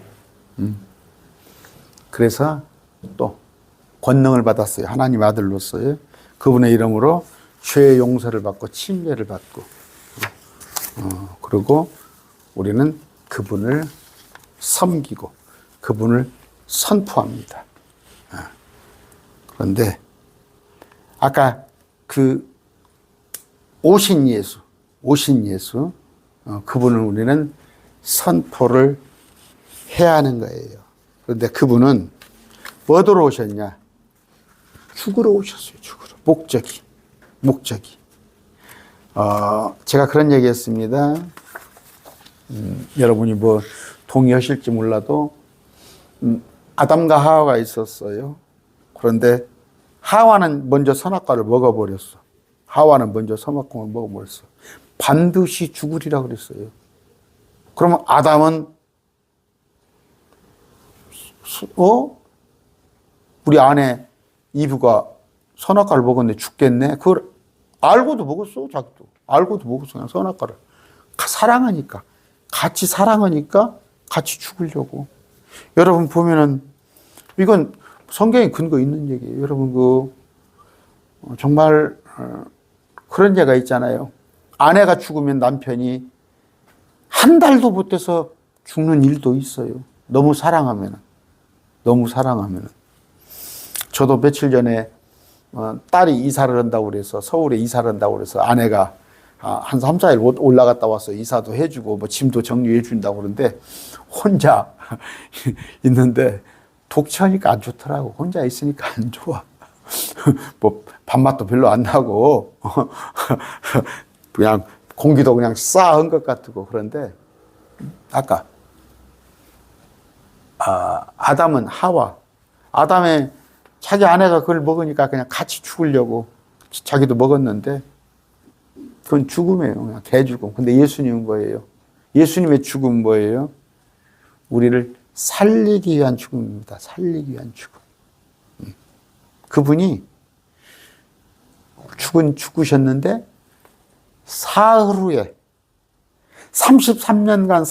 그래서 또 권능을 받았어요. 하나님의 아들로서요. 그분의 이름으로 죄의 용서를 받고 침례를 받고 그리고 우리는 그분을 섬기고 그분을 선포합니다. 그런데 아까 그 오신 예수 그분을 우리는 선포를 해야 하는 거예요. 그런데 그분은 뭐하러 오셨냐? 죽으러 오셨어요. 죽으러. 목적이. 제가 그런 얘기 했습니다. 여러분이 뭐 동의하실지 몰라도 아담과 하와가 있었어요. 그런데 하와는 먼저 선악과를 먹어버렸어. 하와는 먼저 선악과를 먹어버렸어. 반드시 죽으리라 그랬어요. 그러면 아담은 우리 아내 이브가 선악과를 먹었는데 죽겠네. 그걸 알고도 먹었어. 자기도 알고도 먹었어. 그냥 선악과를 사랑하니까 같이 죽으려고. 여러분 보면은 이건 성경에 근거 있는 얘기예요. 여러분 정말 그런 예가 있잖아요. 아내가 죽으면 남편이 한 달도 못 돼서 죽는 일도 있어요. 너무 사랑하면은. 저도 며칠 전에 딸이 이사를 한다고 그래서 서울에 이사를 한다고 그래서 아내가 한 3, 4일 올라갔다 와서 이사도 해주고 뭐 짐도 정리해 준다고 그러는데 혼자 있는데 독처니까 안 좋더라고. 혼자 있으니까 안 좋아. 뭐 밥맛도 별로 안 나고 그냥 공기도 그냥 싸한 것 같고 그런데 아까 아담은 하와 아담의 자기 아내가 그걸 먹으니까 그냥 같이 죽으려고 자기도 먹었는데 그건 죽음이에요. 그냥 개죽음. 근데 예수님은 뭐예요? 예수님의 죽음은 뭐예요? 우리를 살리기 위한 죽음입니다. 살리기 위한 죽음. 그분이 죽으셨는데 사흘 후에 33년간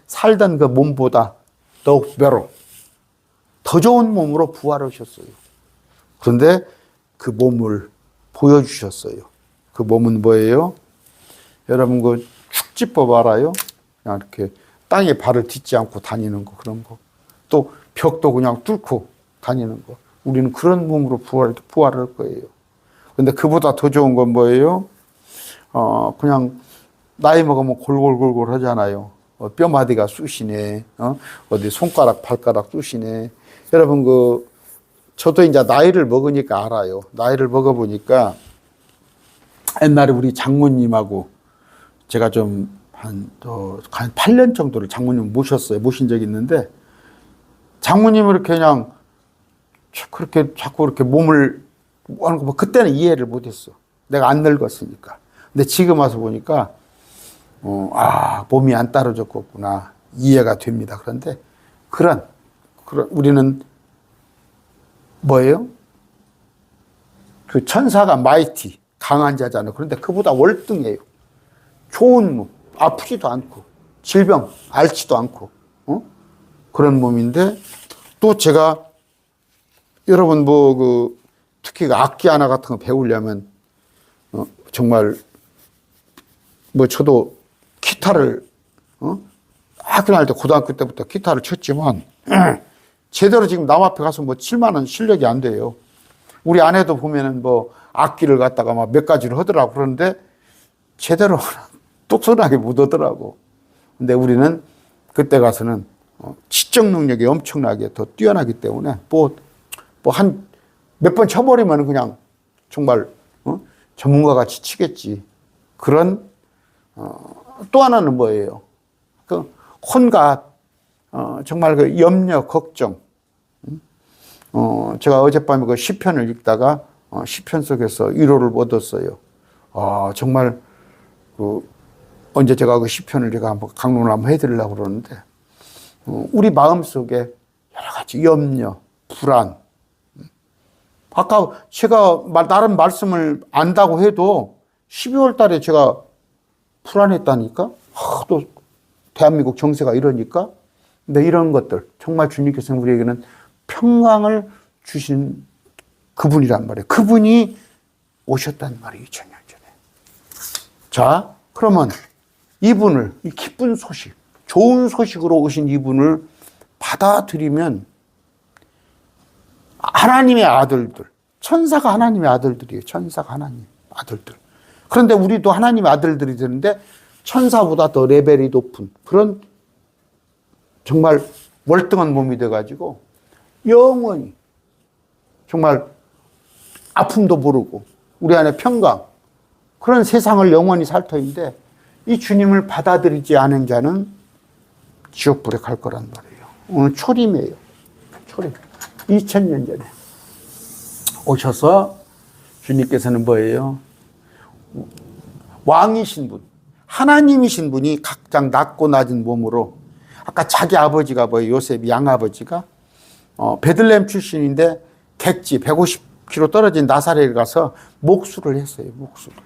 살던 그 몸보다 더욱 더 좋은 몸으로 부활하셨어요. 그런데 그 몸을 보여주셨어요. 그 몸은 뭐예요? 여러분 그 축지법 알아요? 그냥 이렇게 땅에 발을 딛지 않고 다니는 거 그런 거. 또 벽도 그냥 뚫고 다니는 거. 우리는 그런 몸으로 부활할 거예요. 근데 그보다 더 좋은 건 뭐예요? 그냥 나이 먹으면 골골골골 하잖아요. 뼈마디가 쑤시네. 어디 손가락, 발가락 쑤시네. 여러분 저도 이제 나이를 먹으니까 알아요. 나이를 먹어보니까 옛날에 우리 장모님하고 제가 좀 한 8년 정도를 장모님 모신 적이 있는데 장모님은 이렇게 그냥 그렇게 자꾸 이렇게 몸을 하는 거 그때는 이해를 못했어. 내가 안 늙었으니까. 근데 지금 와서 보니까 몸이 안 따라줬구나 이해가 됩니다. 그런데 그런 우리는 뭐예요? 그 천사가 마이티 강한 자잖아요. 그런데 그보다 월등해요. 좋은 몸, 아프지도 않고 질병 앓지도 않고 그런 몸인데 또 제가 여러분 특히 악기 하나 같은 거 배우려면 정말 저도 기타를 학교 다닐 때 고등학교 때부터 기타를 쳤지만 제대로 지금 남 앞에 가서 칠만한 실력이 안 돼요. 우리 아내도 보면은 악기를 갖다가 막 몇 가지를 하더라고 그러는데 제대로 똑손하게 못 하더라고. 근데 우리는 그때 가서는 지적 능력이 엄청나게 더 뛰어나기 때문에 한 몇 번 쳐버리면 그냥 정말 전문가 같이 치겠지. 그런 또 하나는 뭐예요? 혼각, 정말 염려, 걱정. 제가 어젯밤에 시편을 읽다가 시편 속에서 위로를 얻었어요. 정말 언제 제가 시편을 제가 한번 강론을 한번 해드리려고 그러는데 우리 마음 속에 여러 가지 염려, 불안. 아까 제가 나름 말씀을 안다고 해도 12월 달에 제가 불안했다니까? 또 대한민국 정세가 이러니까? 근데 이런 것들, 정말 주님께서는 우리에게는 평강을 주신 그분이란 말이에요. 그분이 오셨단 말이에요, 2000년 전에. 자, 그러면 이분을, 이 기쁜 소식, 좋은 소식으로 오신 이분을 받아들이면 하나님의 아들들, 천사가 하나님의 아들들이에요. 천사가 하나님의 아들들. 그런데 우리도 하나님의 아들들이 되는데 천사보다 더 레벨이 높은 그런 정말 월등한 몸이 돼가지고 영원히 정말 아픔도 모르고 우리 안에 평강 그런 세상을 영원히 살 터인데 이 주님을 받아들이지 않은 자는 지옥불에 갈 거란 말이에요. 오늘 초림이에요. 초림. 2000년 전에 오셔서 주님께서는 뭐예요? 왕이신 분, 하나님이신 분이 각장 낮고 낮은 몸으로 아까 자기 아버지가 요셉 양아버지가 베들레헴 출신인데 객지 150km 떨어진 나사렛에 가서 목수를 했어요. 목수를.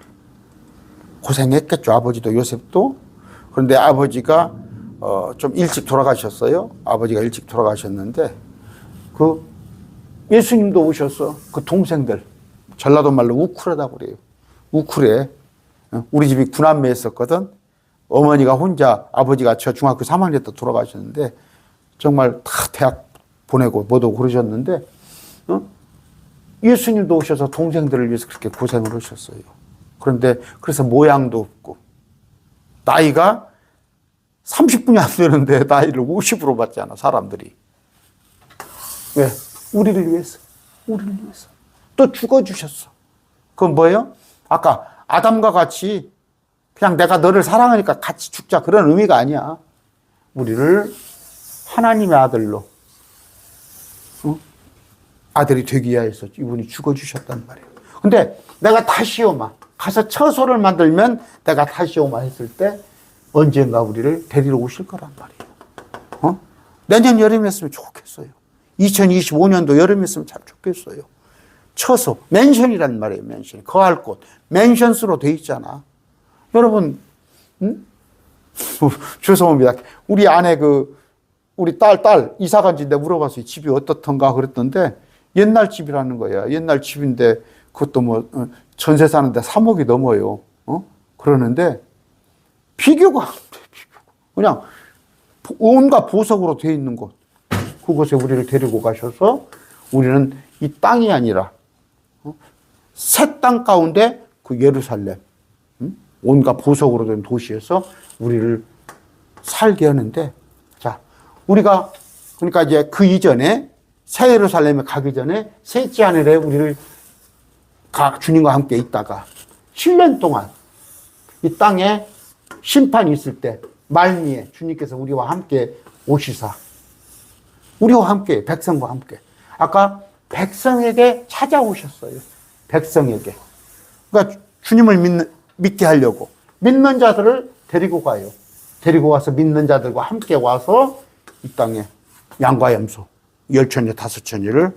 고생했겠죠. 아버지도 요셉도. 그런데 아버지가 좀 일찍 돌아가셨어요. 아버지가 일찍 돌아가셨는데 예수님도 오셔서 그 동생들 전라도 말로 우쿨하다고 그래요. 우쿨에 우리 집이 구남매에 있었거든. 어머니가 혼자 아버지가 저 중학교 3학년 때 돌아가셨는데 정말 다 대학 보내고 뭐도 그러셨는데 예수님도 오셔서 동생들을 위해서 그렇게 고생을 하셨어요. 그런데 그래서 모양도 없고 나이가 30분이 안 되는데 나이를 50으로 받잖아, 사람들이. 왜? 우리를 위해서. 우리를 위해서. 또 죽어주셨어. 그건 뭐예요? 아까 아담과 같이 그냥 내가 너를 사랑하니까 같이 죽자, 그런 의미가 아니야. 우리를 하나님의 아들로, 아들이 되기 위해서 이분이 죽어주셨단 말이에요. 근데 내가 다시 오마, 가서 처소를 만들면 내가 다시 오마 했을 때 언젠가 우리를 데리러 오실 거란 말이에요. 내년 여름이었으면 좋겠어요. 2025년도 여름이었으면 참 좋겠어요. 처소, 맨션이란 말이에요. 맨션, 거할 곳, 맨션스로 돼 있잖아. 여러분, 죄송합니다. 우리 아내 우리 딸 이사 간 지인데 물어봤어요. 집이 어떻던가 그랬던데 옛날 집이라는 거야. 옛날 집인데 그것도 뭐 전세 사는데 3억이 넘어요. 그러는데 비교가 안 돼. 그냥 온갖 보석으로 돼 있는 곳. 그곳에 우리를 데리고 가셔서 우리는 이 땅이 아니라 새 땅 가운데 그 예루살렘, 온갖 보석으로 된 도시에서 우리를 살게 하는데, 자, 우리가 그러니까 이제 그 이전에 새 예루살렘에 가기 전에 셋째 하늘에 우리를 주님과 함께 있다가 7년 동안 이 땅에 심판이 있을 때 말미에 주님께서 우리와 함께 오시사 우리와 함께, 백성과 함께. 아까 백성에게 찾아오셨어요. 백성에게. 그러니까 주님을 믿게 하려고 믿는 자들을 데리고 가요. 데리고 와서 믿는 자들과 함께 와서 이 땅에 양과 염소 10,000여 5,000여를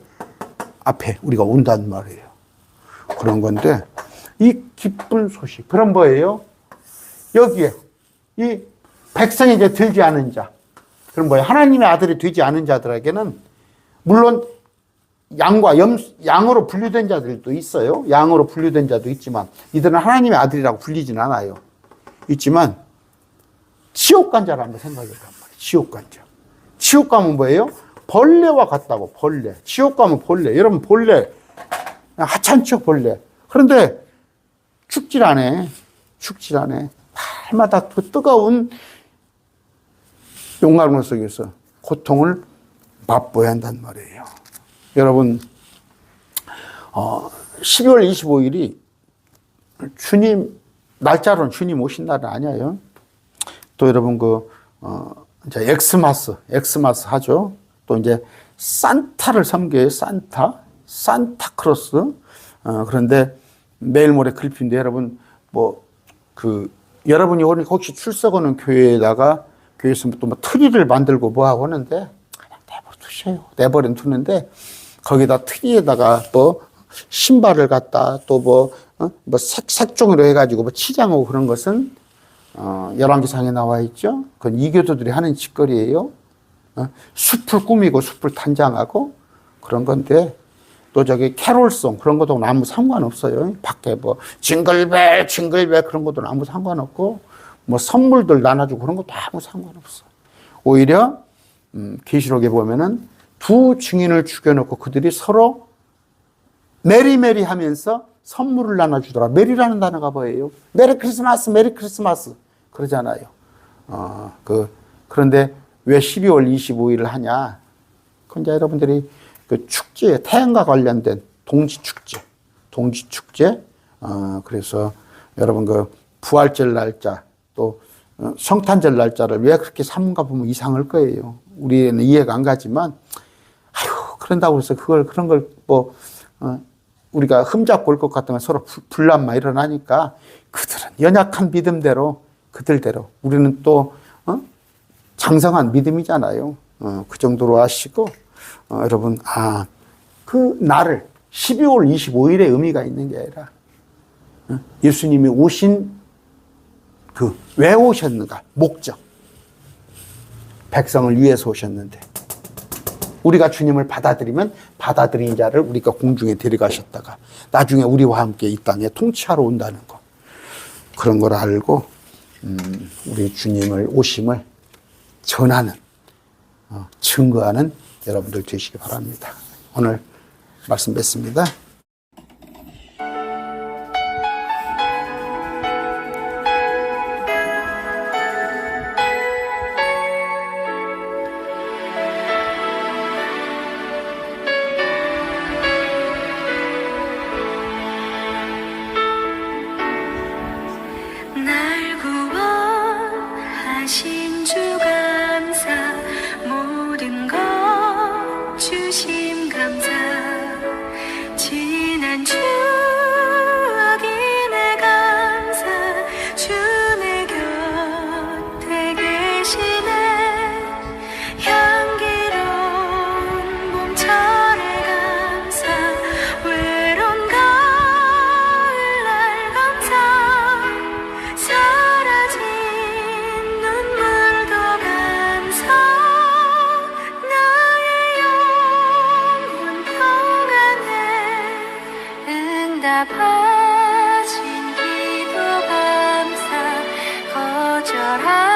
앞에 우리가 온단 말이에요. 그런 건데 이 기쁜 소식, 그런 뭐예요? 여기에 이 백성에게 들지 않은 자, 그럼 뭐예요? 하나님의 아들이 되지 않은 자들에게는 물론 양으로 분류된 자들도 있어요. 양으로 분류된 자도 있지만 이들은 하나님의 아들이라고 불리진 않아요. 있지만 지옥 간 자를 한번 생각해 보란 말이에요. 지옥 간 자. 지옥 가면 뭐예요? 벌레와 같다고. 벌레. 지옥 가면 벌레. 여러분 벌레 하찮죠, 벌레. 그런데 죽질 않아. 죽질 않아. 날마다 그 뜨거운 용광로 속에서 고통을 맛보야 한단 말이에요. 여러분, 12월 25일이 주님, 날짜로는 주님 오신 날은 아니에요. 또 여러분, 이제 엑스마스 하죠. 또 이제 산타를 섬겨요. 산타크로스. 그런데 내일 모레 글피인데 여러분, 여러분이 혹시 출석하는 교회에다가 교회에서 또 트리를 만들고 하고 하는데 그냥 내버려두셔요. 내버려 두는데 거기다 트리에다가 신발을 갖다 또 색종이로 해가지고 치장하고 그런 것은 열왕기상에 나와 있죠. 그건 이교도들이 하는 짓거리예요. 숲을 꾸미고 숲을 단장하고 그런 건데 또 저기 캐롤송 그런 것도 아무 상관없어요. 밖에 징글벨 그런 것도 아무 상관없고 선물들 나눠주고 그런 것도 아무 상관없어. 오히려 계시록에 보면은 두 증인을 죽여놓고 그들이 서로 메리메리 하면서 선물을 나눠주더라. 메리라는 단어가 뭐예요? 메리 크리스마스 그러잖아요. 그런데 왜 12월 25일을 하냐? 그건 이제 여러분들이 그 축제, 태양과 관련된 동지축제. 그래서 여러분 부활절 날짜 또 성탄절 날짜를 왜 그렇게 삼가 보면 이상할 거예요. 우리는 이해가 안 가지만, 그런다고 해서 그런 걸 우리가 흠잡고 올 것 같으면 서로 분란만 일어나니까 그들은 연약한 믿음대로 그들대로 우리는 또 장성한 믿음이잖아요. 그 정도로 아시고 여러분 그 날을 12월 25일에 의미가 있는 게 아니라 예수님이 오신 왜 오셨는가? 목적. 백성을 위해서 오셨는데 우리가 주님을 받아들이면 받아들인 자를 우리가 공중에 데려가셨다가 나중에 우리와 함께 이 땅에 통치하러 온다는 거. 그런 걸 알고 우리 주님을 오심을 전하는 증거하는 여러분들 되시기 바랍니다. 오늘 말씀 뵙습니다. 사랑하신 주 감사, 모든 것 주심 감사. 지난 추억이 내 감사, 주 내 곁에 계시네. 향기로운 봄철의 감사, 외로운 가을날 감사. 사라진 눈물도 감사. 나의 영혼 평안해. 응답하신 기도 감사. 거절하